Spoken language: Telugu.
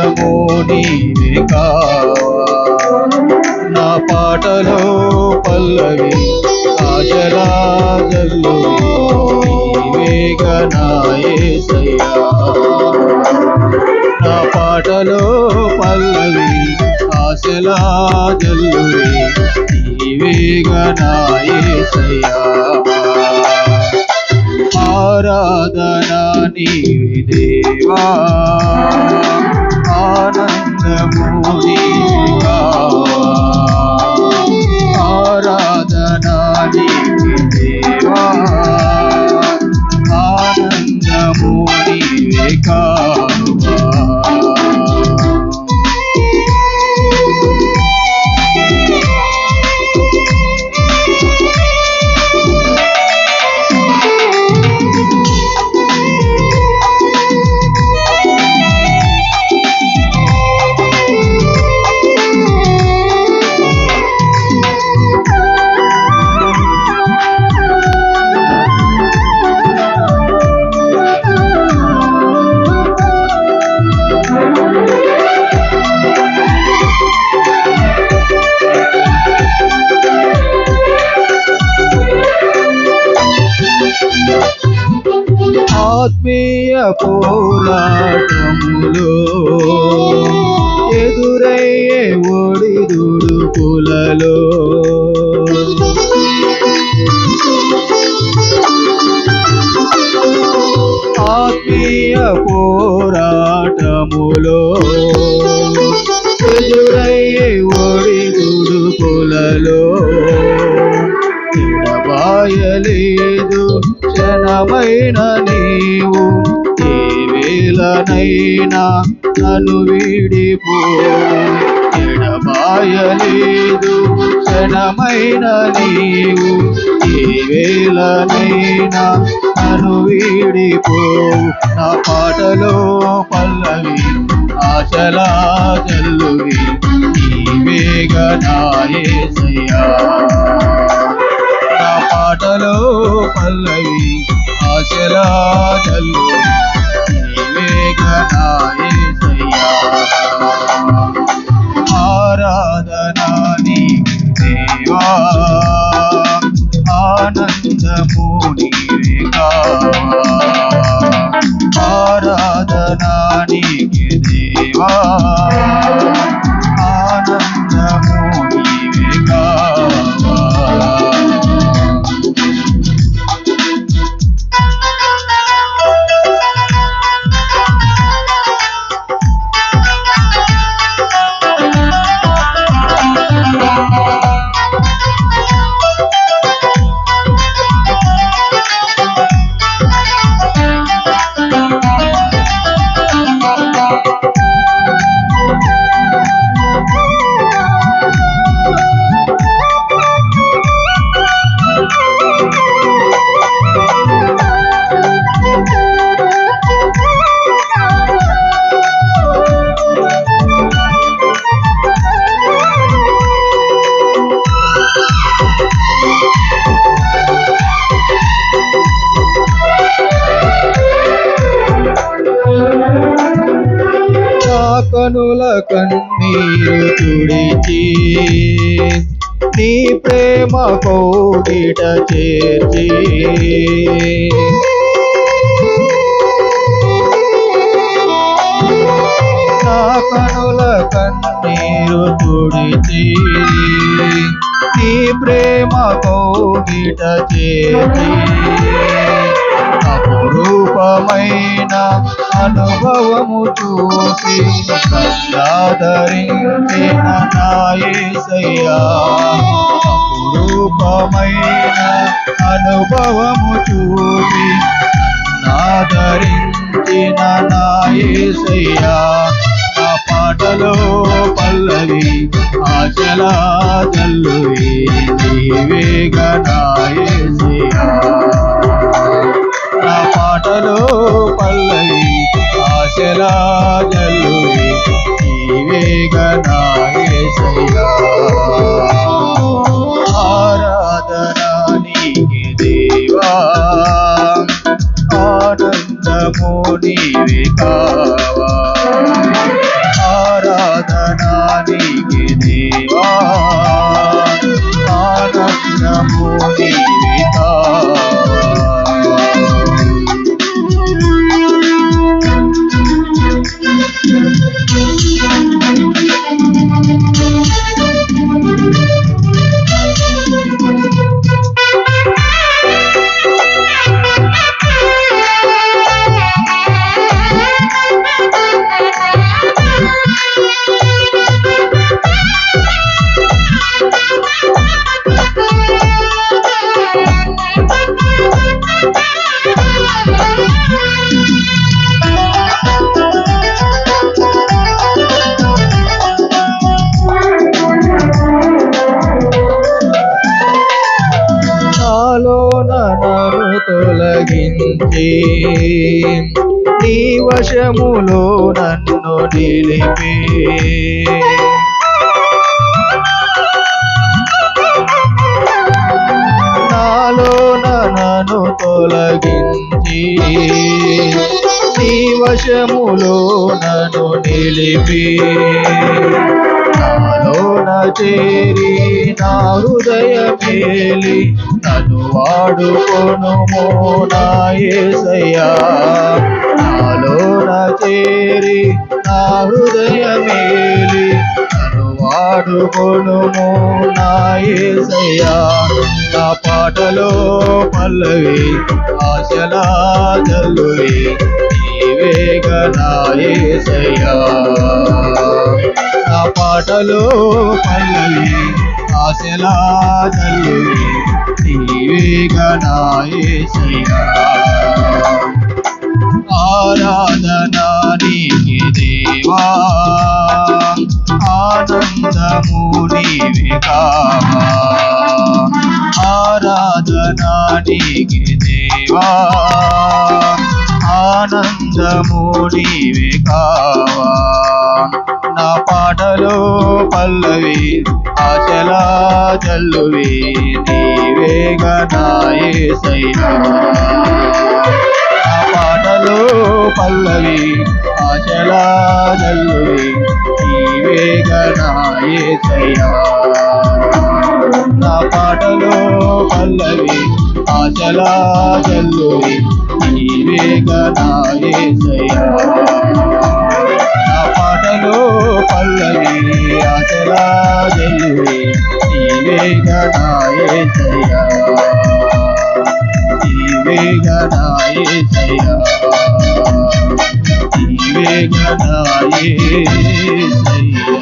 ఆనందము నీవే కావా నా పాటలో పల్లవి ఆశలా జల్లువి నీవేగా నా యేసయ్యా నా పాటలో పల్లవి ఆశలా జల్లువి నీవేగా నా యేసయ్యా ఆరాధనా నీవే దేవా ఆనందము నీవే కావా ఆరాధనా నీవే దేవా ఆనందము నీవే కావా ఆత్మీయ పోరాటములో ఎదురయ్యే ఒడిదుడుకులలో ఆత్మీయ పోరాటములో ఎదురయ్యే ఒడిదుడుకులలో ఎడబాయలేదు క్షణమైన నీవు ఏ వేళనైనా నన్ను వీడిపోవు ఎడబాయలేదు క్షణమైన నీవు ఏ వేళనైనా నన్ను వీడిపోవు నా పాటలో పల్లవి ఆశలా జల్లువి నీవేగా నా యేసయ్యా నా పాటలో పల్లవి ఆశలా జల్లువి నీవేగా నా యేసయ్యా ఆరాధనా నీవే దేవా ఆనందము నీవే కావా ఆరాధనా నీకే దేవా ఆనందము నీవే కావా కనుల కన్నీరు తుడిచి నీ ప్రేమ కోగిట చేర్చి నా కనుల కన్నీరు తుడిచి నీ ప్రేమ కోగిట చేర్చి అపురూపమైన అనుభవము చూసి ఆదరించిన నా యేసయ్యా అపురూపమైన అనుభవము చూసి ఆదరించిన నా యేసయ్యా నా పాటలో పల్లవి ఆశలా జల్లువి నీవేగా నా యేసయ్యా నా పాటలో పల్లవి ఆశలా జల్లువి నీవేగా నా యేసయ్యా ఆరాధనా నీకే దేవా ఆనందము నీవే కావా నన్ను తొలగించి నీ వశములో నన్ను నిలిపి నాలో నన్ను తొలగించి నీ వశములో నన్ను నిలిపి నాలోన చేరి నా హృదయమేలి నన్ను వాడుకొనుము నా యేసయ్యా నాలోన చేరి నా హృదయమేలి నన్ను వాడుకొనుము నా యేసయ్యా నా పాటలో పల్లవి ఆశల జల్లువి నీవేగా నా యేసయ్యా నా పాటలో పల్లవి ఆశల జల్లువి నీవేగా నా యేసయ్యా ఆరాధన నీకే దేవా ఆనందము నీవే కావా ఆరాధన నీకే దేవా ఆనందము నీవే కావా నా పాటలో పల్లవి ఆశల జల్లువి నీవేగా నా యేసయ్యా నా పాటలో పల్లవి ఆశల జల్లువి నీవేగా నా యేసయ్యా నా పాటలో పల్లవి ఆశల జల్లువి నీవేగా నా యేసయ్యా నా పాటలో పల్లవి ఆశల జల్లువి నీవేగా నా యేసయ్యా నీవేగా నా యేసయ్యా నీవేగా నా యేసయ్యా.